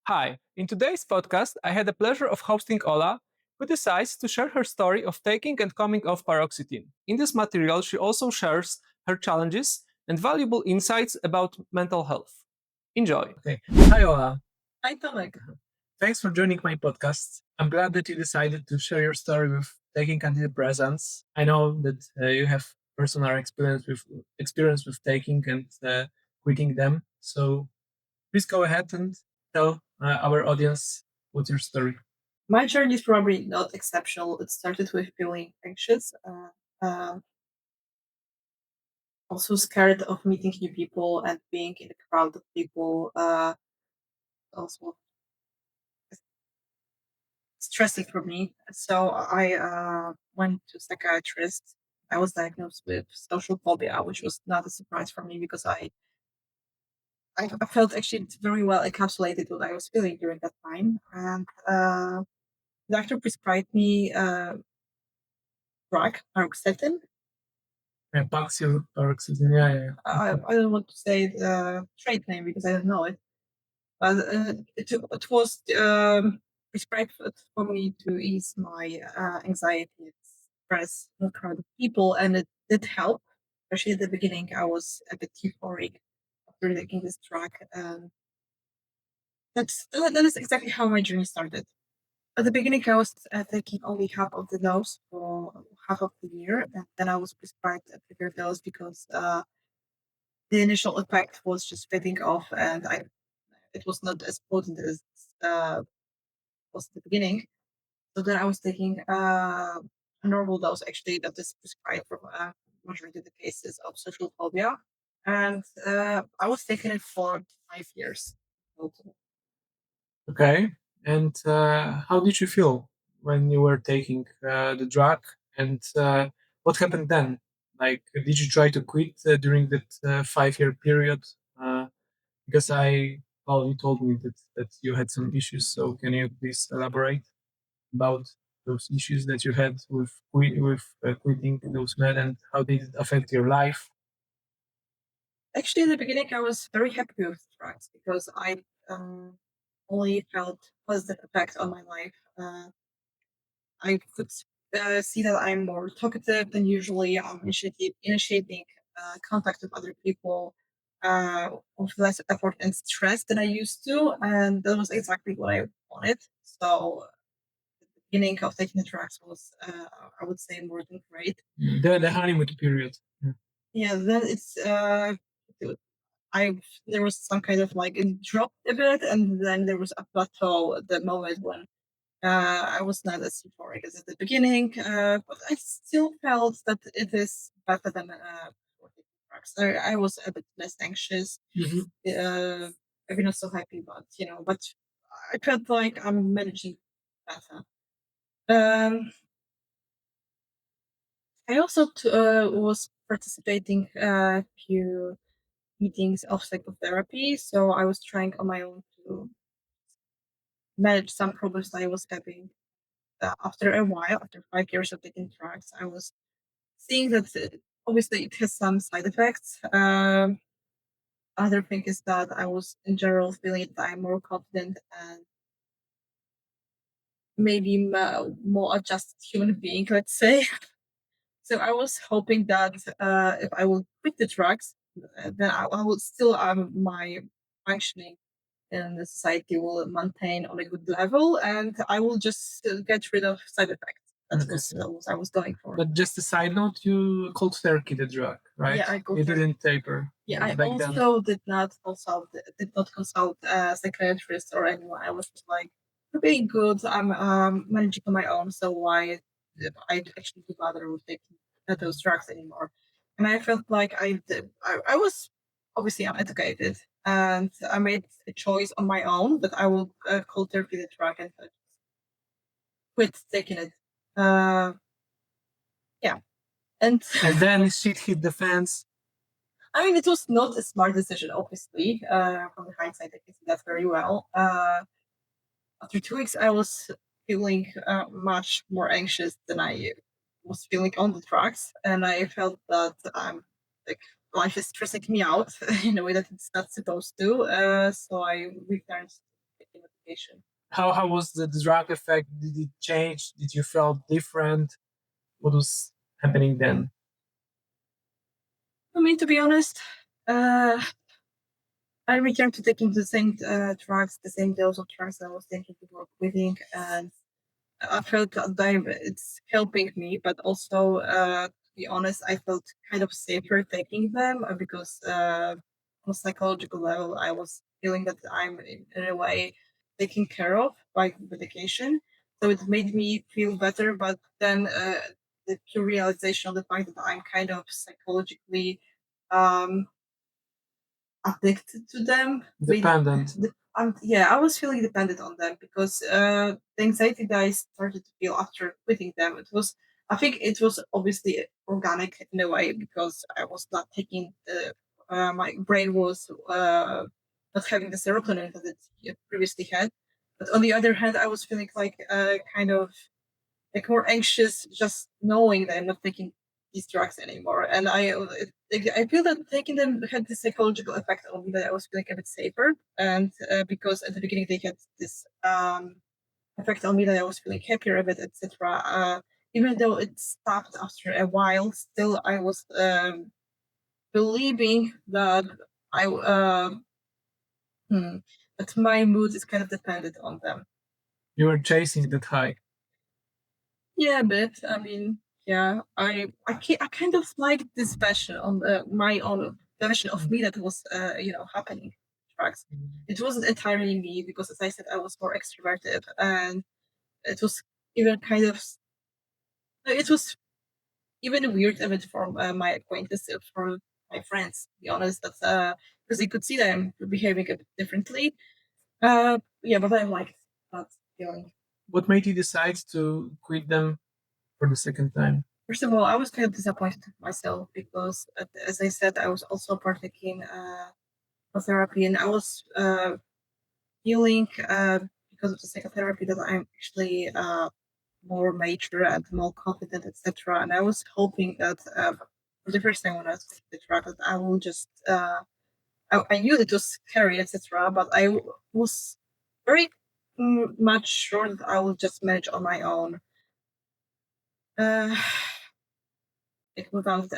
Hi, in today's podcast, I had the pleasure of hosting Ola, who decides to share her story of taking and coming off paroxetine. In this material, she also shares her challenges and valuable insights about mental health. Enjoy. Okay. Hi, Ola. Hi, Tomek. Thanks for joining my podcast. I'm glad that you decided to share your story with taking antidepressants. I know that you have personal experience with taking and quitting them. So please go ahead and tell our audience what's your story. My journey is probably not exceptional. It started with feeling anxious, uh, also scared of meeting new people and being in a crowd of people. Also stressing for me. So I went to psychiatrist. I was diagnosed with social phobia, which was not a surprise for me because I felt actually very well encapsulated what I was feeling during that time. And the doctor prescribed me drug, paroxetine. Paxil, Paroxetine, yeah. I don't want to say the trade name because I don't know it, but it was prescribed for me to ease my anxiety and stress in a crowd of people, and it did help. Especially at the beginning, I was a bit euphoric after taking this drug, and that is exactly how my journey started. At the beginning, I was taking only half of the dose for half of the year, and then I was prescribed a bigger dose because the initial effect was just fading off, and it was not as potent as was at the beginning. So then I was taking a normal dose actually that is prescribed for majority of the cases of social phobia, and I was taking it for 5 years. Okay. And how did you feel when you were taking the drug? And what happened then? Like, did you try to quit during that 5 year period? Uh, because well, you told me that you had some issues. So can you please elaborate about those issues that you had with quitting those meds and how did it affect your life? Actually, in the beginning, I was very happy with drugs because I only felt positive effect on my life. I could see that I'm more talkative than usually. I'm initiating contact with other people with less effort and stress than I used to, and that was exactly what I wanted. So the beginning of taking the drugs was, I would say, more than great. The honeymoon period. Yeah, then I there was some kind of like it dropped a bit, and then there was a plateau at the moment when I was not as euphoric as at the beginning, but I still felt that it is better than before taking drugs. I was a bit less anxious, Mhm. maybe not so happy, but but I felt like I'm managing better. Um, I also was participating few meetings of psychotherapy, so I was trying on my own to manage some problems that I was having. After a while, after 5 years of taking drugs, I was seeing that obviously it has some side effects. Other thing is that I was in general feeling that I'm more confident and maybe more adjusted human being, let's say. So I was hoping that if I will quit the drugs, then I will still my functioning in the society will maintain on a good level, and I will just get rid of side effects. That was what I was going for. But just a side note, you cold turkey the drug, right? Yeah, I cold You turkey. didn't taper. Yeah, I back then. also did not consult a psychiatrist or anyone. I was just like, okay, good. I'm managing on my own, so why I actually do bother with taking those drugs anymore? And I felt like I was obviously I'm educated, and I made a choice on my own that I will cold turkey the drug and quit taking it. Uh, yeah, and And then shit hit the fans. I mean, it was not a smart decision, obviously. From the hindsight, I can see that very well. After 2 weeks, I was feeling much more anxious than I was feeling on the drugs, and I felt that like life is stressing me out in a way that it's not supposed to. So I returned. medication. How was the drug effect? Did it change? Did you feel different? What was happening then? I mean, to be honest, uh, I returned to taking the same drugs, the same dose of drugs I was taking before quitting, and I felt that it's helping me, but also, to be honest, I felt kind of safer taking them because on a psychological level, I was feeling that I'm in a way taken care of by medication. So it made me feel better, but then the pure realization of the fact that I'm kind of psychologically um, addicted to them. Dependent. Yeah, I was feeling dependent on them because the anxiety that I started to feel after quitting them, I think it was obviously organic in a way because I was not taking my brain was not having the serotonin that it previously had. But on the other hand, I was feeling like kind of like more anxious just knowing that I'm not taking these drugs anymore. And I feel that taking them had this psychological effect on me that I was feeling a bit safer. And because at the beginning they had this effect on me that I was feeling happier a bit, etc. Even though it stopped after a while, still I was believing that I hmm, that my mood is kind of dependent on them. You were chasing that high. Yeah, a bit. I mean, yeah, I kind of like this version on my own the version of me that was happening. Tracks. It wasn't entirely me because, as I said, I was more extroverted, and it was even kind of it was even weird a bit from my acquaintances, from my friends. To be honest, that's because they could see that I'm behaving a bit differently. Yeah, but I liked that feeling. What made you decide to quit them for the second time? First of all, I was kind of disappointed with myself because, as I said, I was also partaking of therapy, and I was feeling because of the psychotherapy that I'm actually more mature and more confident, etc. And I was hoping that for the first time when I was taking the drug, that I will just I knew it was scary, etc. But was very much sure that I will just manage on my own. Uh, without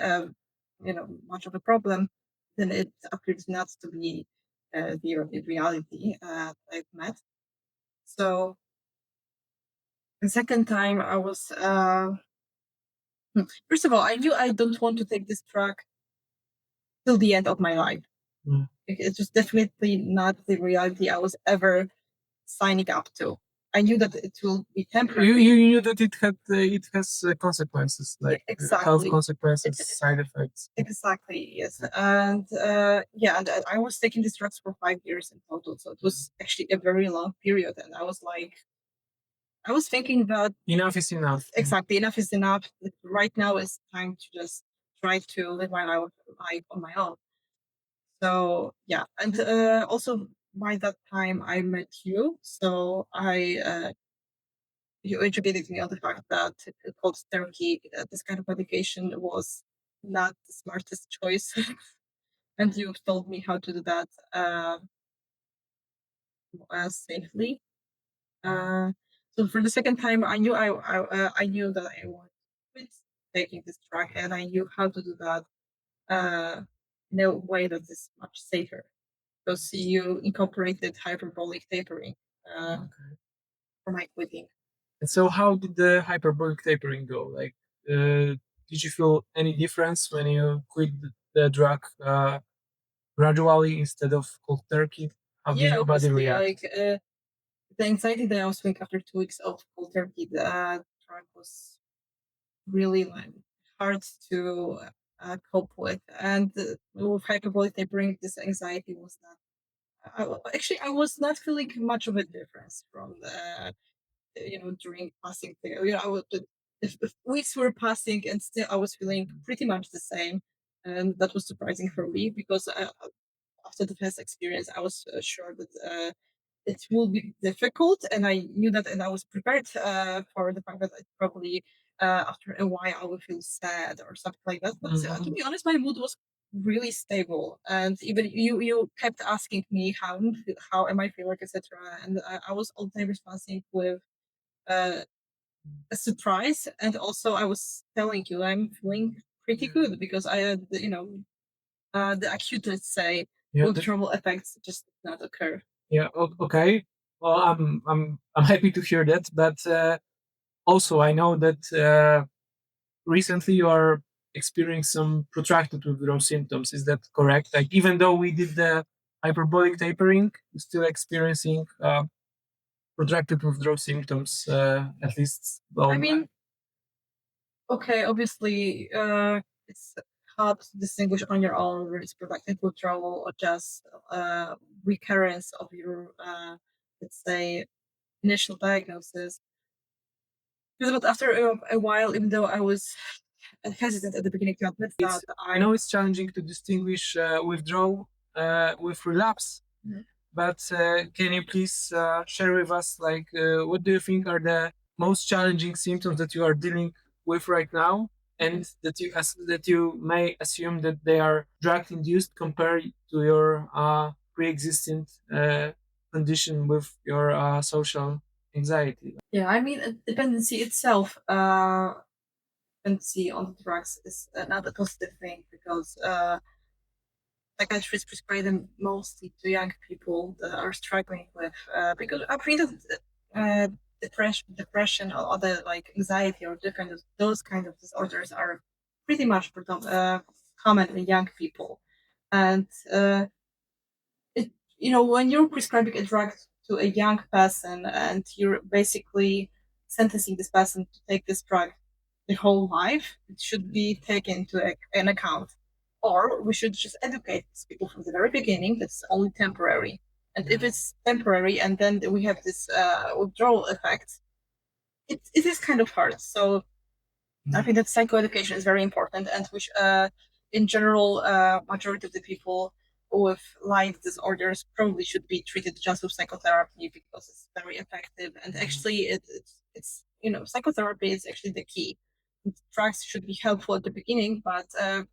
much of a problem, then it appears not to be the reality I've met. So the second time I was first of all, I knew I don't want to take this drug till the end of my life. Mm. It's just definitely not the reality I was ever signing up to. I knew that it will be temporary. You knew that it has consequences, Yeah, like exactly. health consequences, side effects. Exactly, yes. And yeah, and I was taking these drugs for 5 years in total. So it was actually a very long period. And I was thinking that Enough is enough. exactly enough is enough. Right now is time to just try to live my life on my own. So yeah, and also by that time I met you. So you educated me on the fact that cold therapy, this kind of medication was not the smartest choice. And you've told me how to do that safely. Uh, so for the second time, I knew that I wanted to quit taking this drug, and I knew how to do that uh, in a way that is much safer because you incorporated hyperbolic tapering Okay. for my quitting. And so, how did the hyperbolic tapering go? Like, did you feel any difference when you quit the drug gradually instead of cold turkey? How did Yeah, your body obviously, react? like the anxiety that I was feeling after 2 weeks of cold therapy, the drug was really like hard to cope with. And with hyperbolic tapering, this anxiety was not. Actually, I was not feeling much of a difference from the during passing. If weeks were passing and still I was feeling pretty much the same, and that was surprising for me because after the first experience, I was sure that it will be difficult, and I knew that, and I was prepared for the fact that I probably after a while I would feel sad or something like that. But to be honest, my mood was really stable. And even you kept asking me how am I feeling, etc. And I was all the time responding with uh, a surprise, and also I was telling you I'm feeling pretty good because I had the acute, let's say, Yeah, withdrawal effects just did not occur. yeah. Okay. Well, I'm happy to hear that, but also I know that recently you are experiencing some protracted withdrawal symptoms. Is that correct? Like even though we did the hyperbolic tapering, you're still experiencing protracted withdrawal symptoms, at least. Well, I mean, okay, obviously, it's hard to distinguish on your own whether it's protracted withdrawal or just recurrence of your, let's say, initial diagnosis. But after a while, even though I was hesitant at the beginning to admit that, I know it's challenging to distinguish withdrawal with relapse. Mhm. But can you please share with us, like, what do you think are the most challenging symptoms that you are dealing with right now, and that you may assume that they are drug induced compared to your pre-existing condition with your social anxiety? Yeah, I mean, dependency itself, dependency on the drugs is not a positive thing because psychiatrists prescribe them mostly to young people that are struggling with because I think that depression or other like anxiety or different those kind of disorders are pretty much common in young people, and it when you're prescribing a drug to a young person and you're basically sentencing this person to take this drug the whole life, it should be taken into an account. Or we should just educate these people from the very beginning that it's only temporary. And if it's temporary and then we have this withdrawal effect, it is kind of hard. So I think that psychoeducation is very important, and which, in general, majority of the people with light disorders probably should be treated just with psychotherapy because it's very effective. And actually, it's psychotherapy is actually the key. Drugs should be helpful at the beginning, but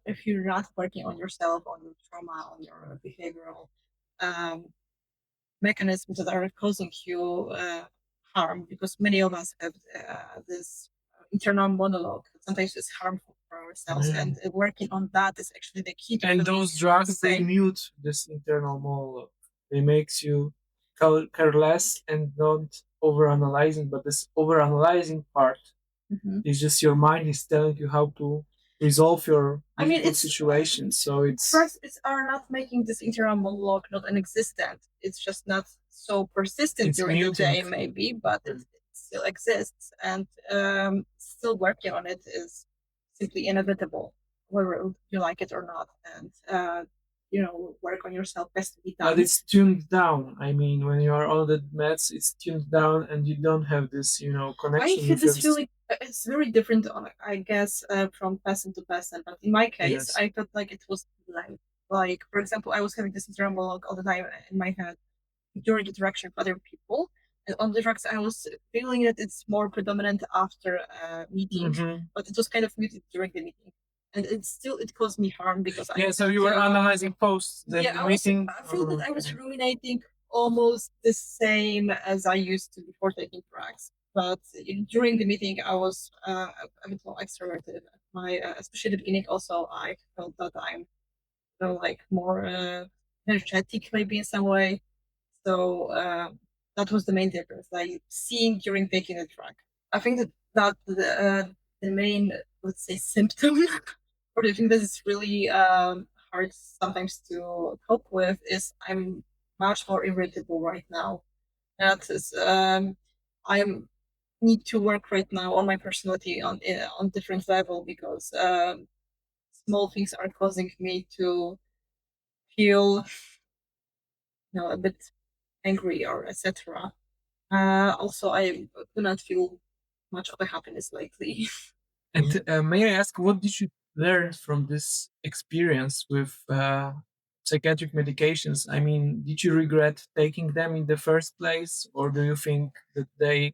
if you're not working on yourself, on your trauma, on your behavioral um, mechanisms that are causing you harm, because many of us have this internal monologue that sometimes is harmful for ourselves, and working on that is actually the key to And feeling those drugs, they safe. mute this internal monologue. They makes you careless and don't overanalyzing. But this overanalyzing part Mhm. is just your mind is telling you how to resolve your I mean, difficult it's situation. So it's drugs are not making this internal monologue not inexistent. It's just not so persistent it's during the muting. day, maybe, but it still exists, and still working on it is simply inevitable, whether you like it or not. And work on yourself has to be But done. it's tuned down. I mean, when you are on the meds, it's tuned down, and you don't have this, I connection feel with your. this feeling it's very different on, I guess, from person to person. But in my case, Yes. I felt like it was like, for example, I was having this internal monologue all the time in my head during interaction with other people. And on the drugs, I was feeling that it's more predominant after a meeting, but it was kind of muted during the meeting. And it caused me harm because Yeah, so you were analyzing post yeah, the meeting. I feel that I was ruminating almost the same as I used to before taking drugs. But during the meeting, I was a bit more extroverted. Especially at the beginning, also I felt that I'm like more energetic, maybe in some way. So that was the main difference, like seeing during taking a drug. I think that the main, let's say, symptom, or the thing that is really hard sometimes to cope with is I'm much more irritable right now. That is, I need to work right now on my personality on different level because small things are causing me to feel, a bit angry or etc. Also, I do not feel much of a happiness lately. And may I ask, what did you learn from this experience with psychiatric medications? I mean, did you regret taking them in the first place, or do you think that they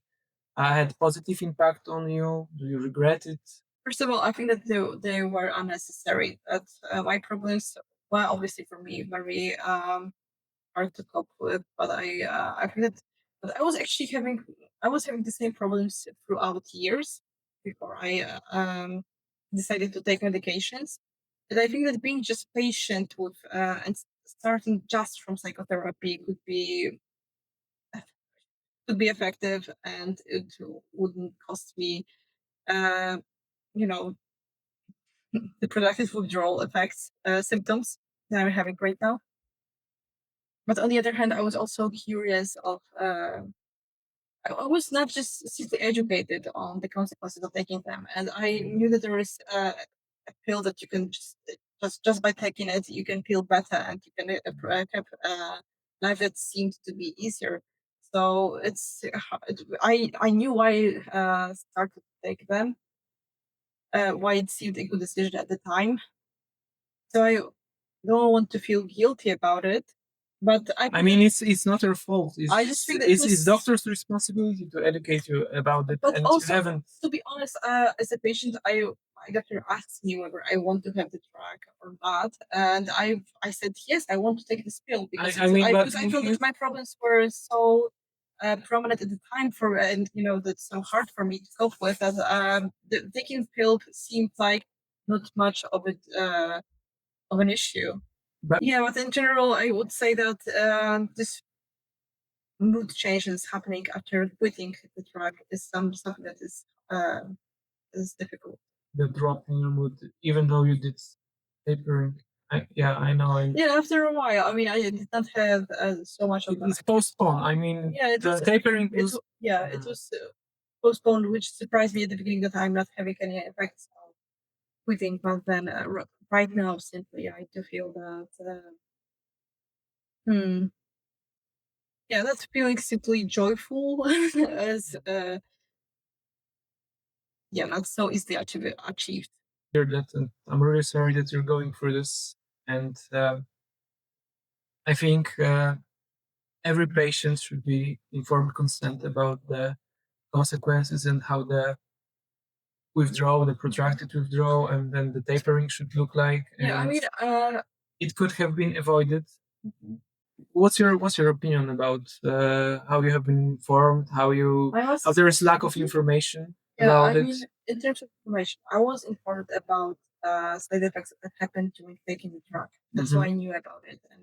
had positive impact on you? Do you regret it? First of all, I think that they were unnecessary. That my problems were obviously for me very hard to cope with, but I think that but I was having the same problems throughout years before I decided to take medications. And I think that being just patient with starting just from psychotherapy could be effective, and it wouldn't cost me uh, you know the productive withdrawal effects symptoms that I'm having right now. But on the other hand, I was also curious of I was not just simply educated on the consequences of taking them, and I knew that there is a pill that you can just by taking it, you can feel better and you can have a life that seems to be easier. So I knew why I started to take them, why it seemed a good decision at the time. So I don't want to feel guilty about it, but I mean, it's not your fault. I just think that it It's was doctor's responsibility to educate you about it, but and you also, haven't. to be honest, as a patient, my doctor asked me whether I want to have the drug or not, and I said yes, I want to take this pill because I mean, but because I felt that my problems were so prominent at the time for and that's so hard for me to cope with that taking pill seemed like not much of an issue. but Yeah, but in general, I would say that this mood changes happening after quitting the drug is something that is difficult. the drop in your mood, even though you did tapering. Yeah, I know. Yeah, after a while, I mean, I did not have so much of It that. was postponed. I mean, Yeah, the tapering it, was. yeah, it was postponed, which surprised me at the beginning that I'm not having any effects of quitting. But then right now, simply, I do feel that, hmm, yeah, that's feeling simply joyful as, yeah, not so easily achieved. Hear that, and I'm really sorry that you're going through this. And I think every patient should be informed consent about the consequences and how the withdrawal, the protracted withdrawal, and then the tapering should look like. Yeah, I And mean, it could have been avoided. What's your opinion about how you have been informed, how there is lack of information yeah, about I it? mean, in terms of information, I was informed about side effects that happened during taking the drug. That's why I knew about it, and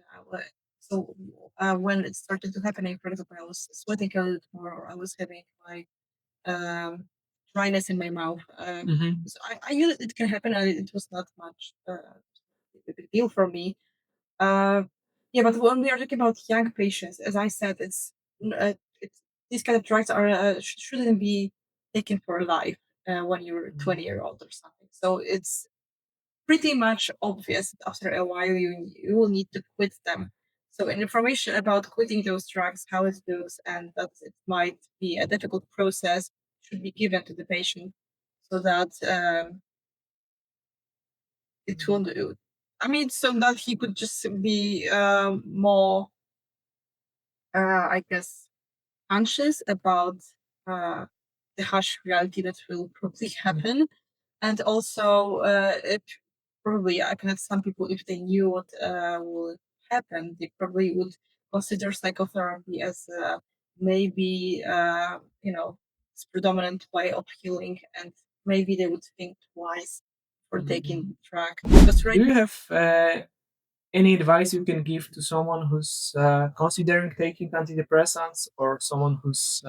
so when it started to happening, for example, I was sweating a little more, or I was having like dryness in my mouth. So I knew that it can happen, and it was not much a big deal for me. Uh, yeah, but when we are talking about young patients, as I said, it's these kind of drugs are shouldn't be taken for life when you're 20-year-old or something. So it's pretty much obvious that after a while you will need to quit them. So information about quitting those drugs, how it looks, and that it might be a difficult process should be given to the patient so that it won't. I mean, so that he could just be more I guess, anxious about uh, the harsh reality that will probably happen. And also, if probably, I can have some people, if they knew what will happen, they probably would consider psychotherapy as maybe, its predominant way of healing. And maybe they would think twice for taking track. Because Do you have any advice you can give to someone who's considering taking antidepressants, or someone who's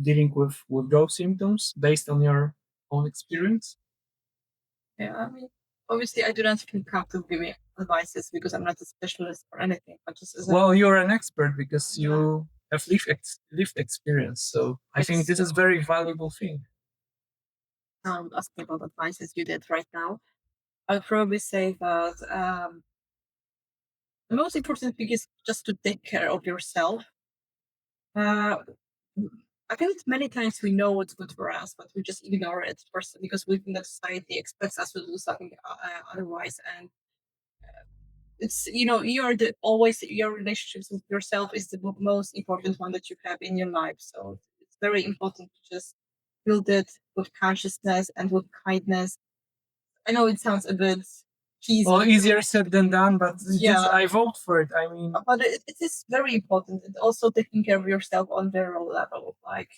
dealing with withdrawal symptoms based on your own experience? Yeah, I mean, obviously, I do not feel comfortable giving advices because I'm not a specialist or anything, but just as a Well, you're an expert because you have lived experience. So I think this is very valuable thing. asking about advice as you did right now, I'd probably say that the most important thing is just to take care of yourself. Uh, I think many times we know what's good for us, but we just ignore it first because we think that society expects us to do something otherwise, and it's you're the always your relationships with yourself is the most important one that you have in your life. So it's very important to just build it with consciousness and with kindness. I know it sounds a bit cheesy. Well, easier said than done, but Yeah. I vote for it. I mean, But it is very important. And also taking care of yourself on general level, like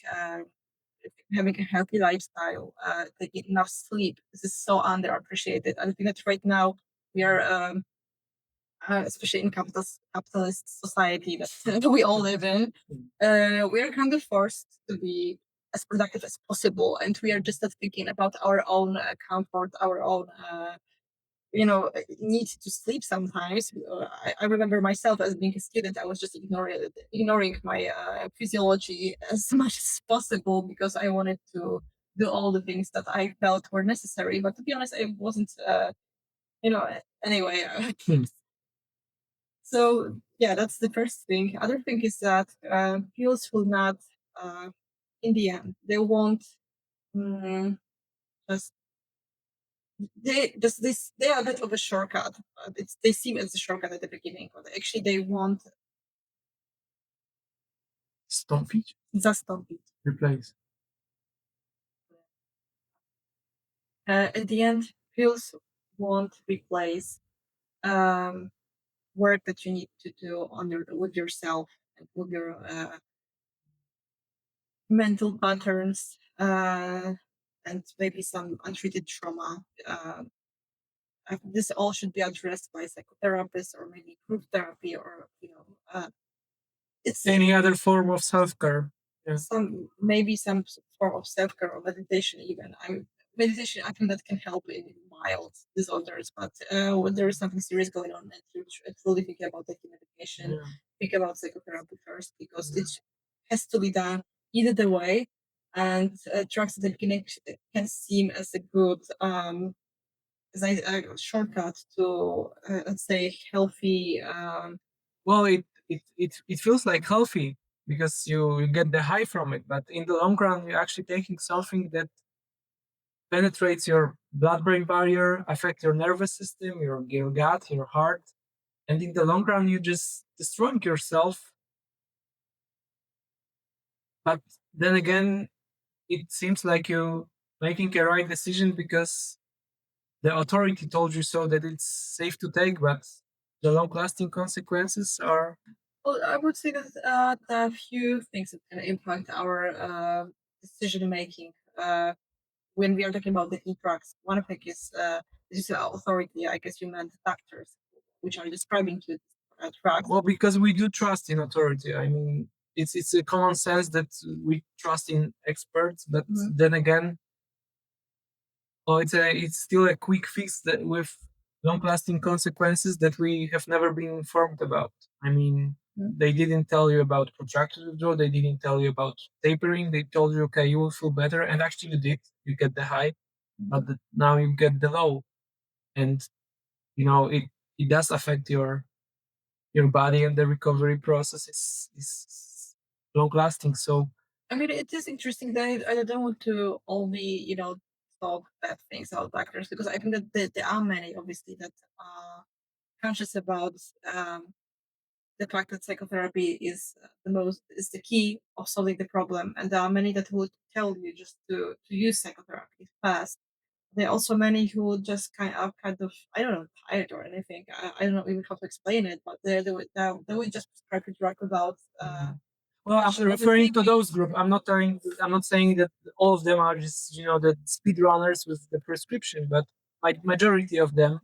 having a healthy lifestyle, taking enough sleep. This is so underappreciated. I think that right now we are, especially in capitalist society that we all live in, we are kind of forced to be as productive as possible, and we are just not thinking about our own comfort, our own need to sleep sometimes. I remember myself as being a student, I was just ignoring my physiology as much as possible because I wanted to do all the things that I felt were necessary. But to be honest, I wasn't, anyway. So yeah, that's the first thing. Other thing is that pills will not, uh, in the end, they won't just they are a bit of a shortcut. They seem as a shortcut at the beginning, but actually they want stop it, zastąpić. replace. At the end, pills won't replace work that you need to do with yourself and with your mental patterns and maybe some untreated trauma. This all should be addressed by psychotherapists or maybe group therapy or it's Any other form of self care. Yeah. some form of self care or meditation. Even meditation, I think that can help in mild disorders, but when there is something serious going on, and you truly think about taking medication, Yeah. think about psychotherapy first because it has to be done either way. And drugs at the beginning can seem as a good as a shortcut to let's say healthy. Well, it feels like healthy because you get the high from it, but in the long run, you're actually taking something that penetrates your blood-brain barrier, affect your nervous system, your gut, your heart, and in the long run, you just destroying yourself. But then again, it seems like you making a right decision because the authority told you so that it's safe to take, but the long-lasting consequences are. Well, I would say that there are a few things that can impact our decision making when we are talking about the drugs. One of them is this is authority. I guess you meant doctors, which are describing to drugs. Well, because we do trust in authority. I mean, it's a common sense that we trust in experts, but then again, well, it's still a quick fix that with long-lasting consequences that we have never been informed about. I mean, they didn't tell you about protracted withdrawal. They didn't tell you about tapering. They told you, okay, you will feel better, and actually you did. You get the high, but now you get the low, and it does affect your body, and the recovery process is long lasting. So I mean, it is interesting that I don't want to only, talk bad things about doctors because I think that there are many, obviously, that are conscious about the fact that psychotherapy is the key of solving the problem, and there are many that would tell you just to use psychotherapy fast. There are also many who would just kind of I don't know tired or anything. I don't know even how to explain it, but they would just prescribe a drug without. well, I'm referring to those group. I'm not saying that all of them are just the speed runners with the prescription, but majority of them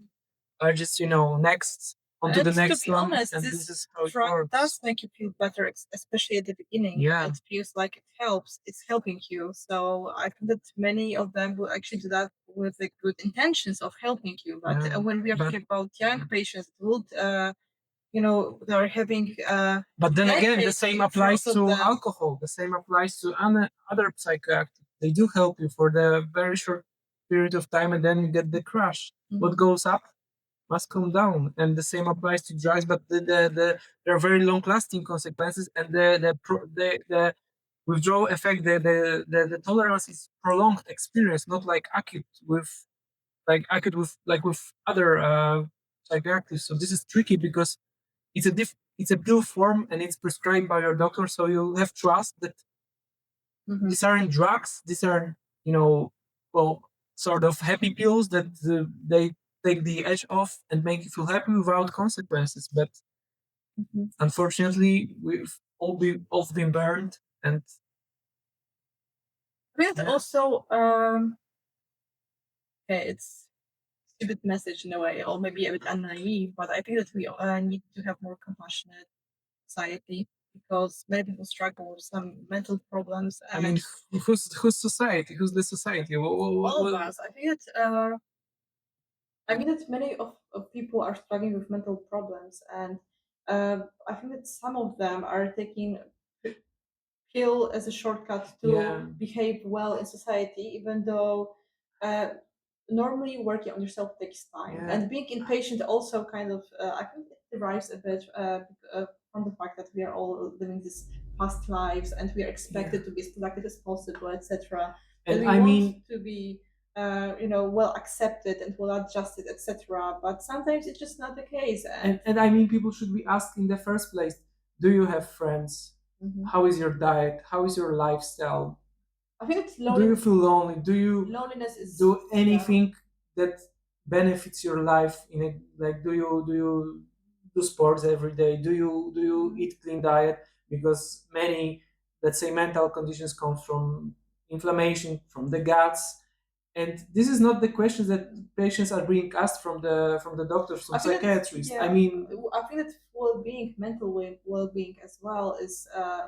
are just next onto the next to be one, honest, and this this is how it drug works. does make you feel better, especially at the beginning. Yeah. It feels like it helps. It's helping you. So I think that many of them will actually do that with the good intentions of helping you. But when we are talking about young patients, would they're having. But then again, the decades same in applies front to of them. alcohol. The same applies to other psychoactives. They do help you for the very short period of time, and then you get the crash. What goes up must come down, and the same applies to drugs. But there are very long-lasting consequences, and the withdrawal effect, the tolerance is prolonged experience, not like acute with other psychoactives. So this is tricky because it's a pill form and it's prescribed by your doctor, so you have trust that these aren't drugs. These are, you know, well, sort of happy pills that they take the edge off and make you feel happy without consequences. But unfortunately, we've all been burned, and I think also okay, it's a bit message in a way, or maybe a bit naive, but I think that we need to have more compassionate society because many people struggle with some mental problems. I mean, who's society? Who's the society? All of us. I mean that many of people are struggling with mental problems, and I think that some of them are taking pill as a shortcut to behave well in society, even though uh, normally working on yourself takes time. Yeah. And being impatient also kind of, I think it derives a bit from the fact that we are all living these past lives and we are expected to be as productive as possible, etc. And we want to be well accepted and well adjusted, etc. But sometimes it's just not the case. And I mean, people should be asked in the first place, do you have friends? How is your diet? How is your lifestyle? I think it's Do you feel lonely? Do you loneliness is do anything that benefits your life in a, like, do you do sports every day? Do you eat clean diet? Because many, let's say, mental conditions come from inflammation from the guts, and this is not the questions that patients are being asked from the doctors, from psychiatrists. I mean, I think that well-being, mental well-being as well, is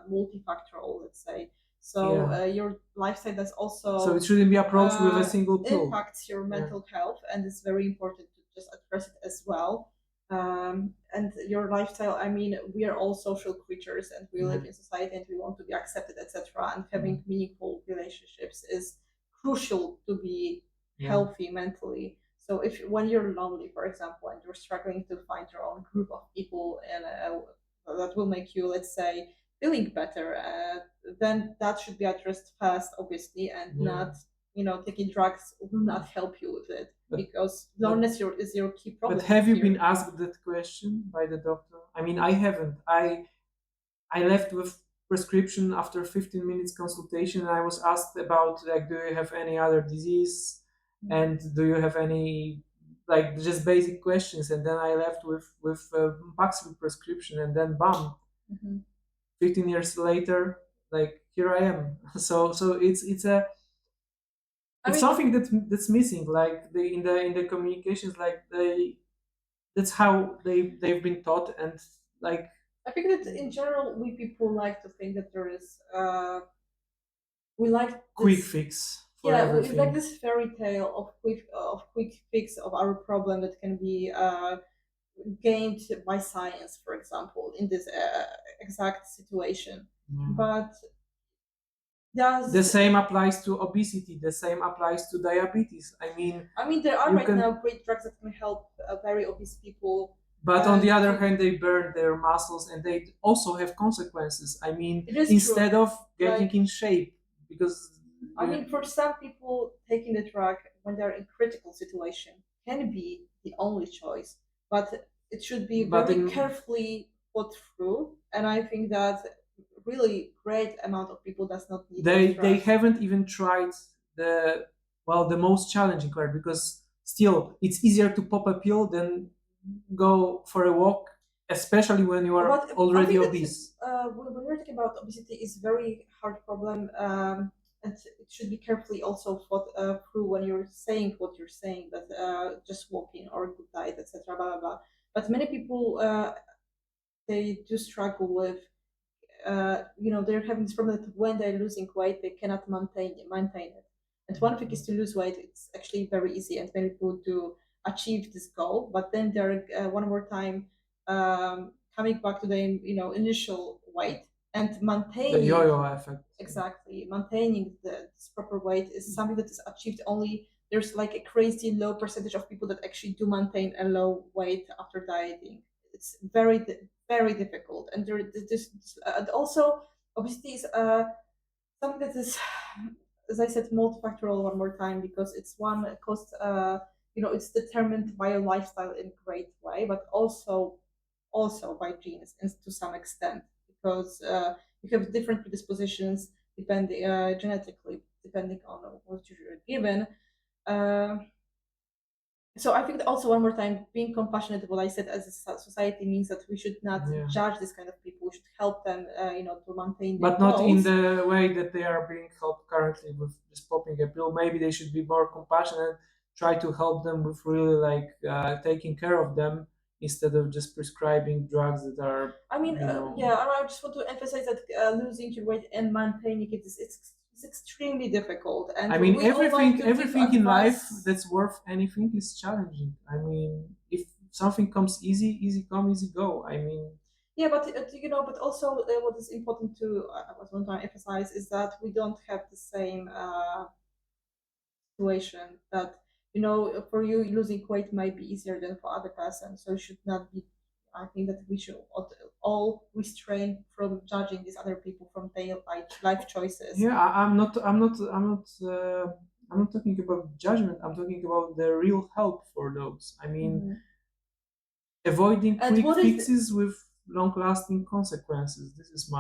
multifactorial. Let's say so. Your lifestyle does also so it shouldn't be approached with a single pill. Impacts your mental health, and it's very important to just address it as well. And your lifestyle. I mean, we are all social creatures, and we live in society, and we want to be accepted, etc. And having meaningful relationships is crucial to be healthy mentally. So if when you're lonely, for example, and you're struggling to find your own group of people and that will make you, let's say, feeling better, then that should be addressed fast, obviously, and not taking drugs will not help you with it because loneliness is your key problem. But have you been asked that question by the doctor? I mean, I haven't. I left with prescription after 15 minutes consultation, and I was asked about, like, do you have any other disease, and do you have any, like, just basic questions, and then I left with Paxil prescription, and then bam, 15 years later, like, here I am. So it's something that's missing, like, in the communications, like, that's how they've been taught, and, like, I think that in general, we people like to think that there is we like quick fix for everything. We like this fairy tale of quick fix of our problem that can be gained by science, for example, in this exact situation. But the same applies to obesity. The same applies to diabetes. I mean, there are right now great drugs that can help very obese people. But on the other hand, they burn their muscles, and they also have consequences. I mean, instead of getting in shape, because I mean, for some people, taking the drug when they're in critical situation can be the only choice, but it should be very carefully thought through. And I think that really great amount of people does not need. They haven't even tried the most challenging part, because still it's easier to pop a pill than go for a walk, especially when you are already obese. When we're talking about obesity, is very hard problem, and it should be carefully also thought through when you're saying what you're saying. That just walking or good diet, etc. Blah blah blah. But many people they do struggle with. They're having this problem that when they're losing weight, they cannot maintain it. And one thing is to lose weight. It's actually very easy, and many people do achieve this goal. But then they're one more time coming back to the initial weight and maintaining the yo-yo effect. Exactly, maintaining this proper weight is something that is achieved only. There's like a crazy low percentage of people that actually do maintain a low weight after dieting. It's very difficult, and and also obesity is something that is, as I said, multifactorial one more time, because it's one cost. It's determined by your lifestyle in a great way, but also by genes and to some extent, because you have different predispositions. depending genetically, depending on what you're given. Uh, so I think that also one more time, being compassionate, what I said as a society means that we should not Yeah. judge this kind of people. We should help them, to maintain their But not in goals. the way that they are being helped currently with just popping a pill. Maybe they should be more compassionate, try to help them with really like taking care of them instead of just prescribing drugs that are, I mean, you know. yeah, I just want to emphasize that losing your weight and maintaining it is it's extremely difficult, and I mean, we all like to give everything in life advice. that's worth anything is challenging. I mean, if something comes easy, easy come, easy go. I mean, Yeah, but but also what is important to what I want to emphasize is that we don't have the same situation. That for you losing weight might be easier than for other person, so it should not be. I think that we should all restrain from judging these other people from their life choices. yeah, I'm not talking about judgment. I'm talking about the real help for those. I mean, Mhm. avoiding And quick what is the, fixes with long-lasting consequences. This is Mhm.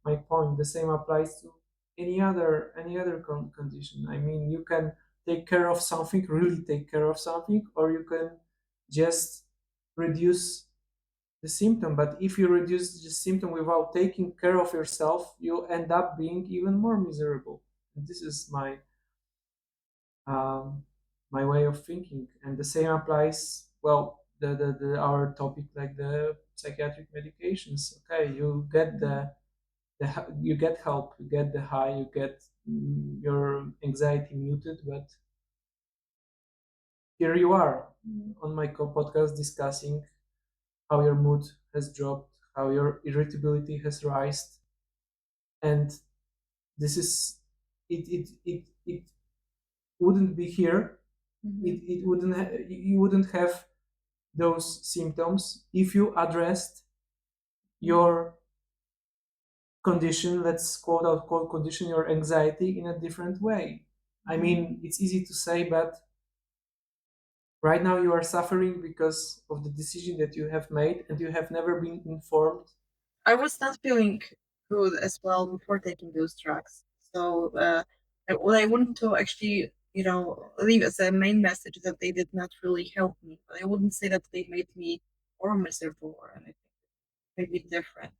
my point. The same applies to any other condition. I mean, you can take care of something, really take care of something, or you can just reduce the symptom. But if you reduce the symptom without taking care of yourself, you end up being even more miserable. And this is um, my way of thinking, and the same applies. Well, the our topic, like the psychiatric medications. Okay, you get you get help, you get the high, you get your anxiety muted, but here you are on my podcast discussing how your mood has dropped, how your irritability has risen, and this is it wouldn't be here. It wouldn't you wouldn't have those symptoms if you addressed your condition, let's quote unquote condition, your anxiety in a different way. I mean, it's easy to say, but right now you are suffering because of the decision that you have made and you have never been informed. I was not feeling good as well before taking those drugs. So what I wanted to actually, leave as a main message that they did not really help me. But I wouldn't say that they made me more miserable or anything. Maybe different.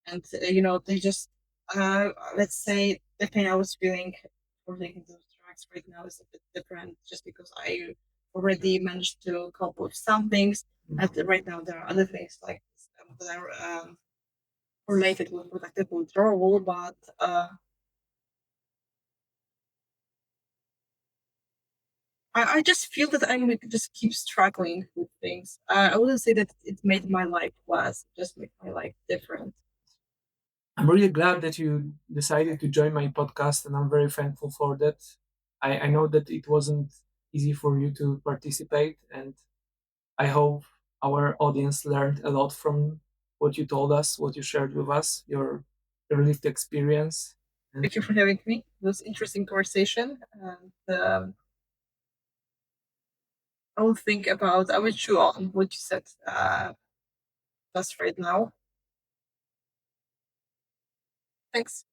And they just let's say the pain I was feeling for taking those drugs right now is a bit different, just because I already managed to cope with some things. And right now there are other things like that are related with protective withdrawal, but I just feel that I would just keep struggling with things. I wouldn't say that it made my life worse; it just made my life different. I'm really glad that you decided to join my podcast, and I'm very thankful for that. I know that it wasn't easy for you to participate, and I hope our audience learned a lot from what you told us, what you shared with us, your lived experience. And Thank you for having me. It was interesting conversation, and I will think about. I will chew on what you said just right now. Thanks.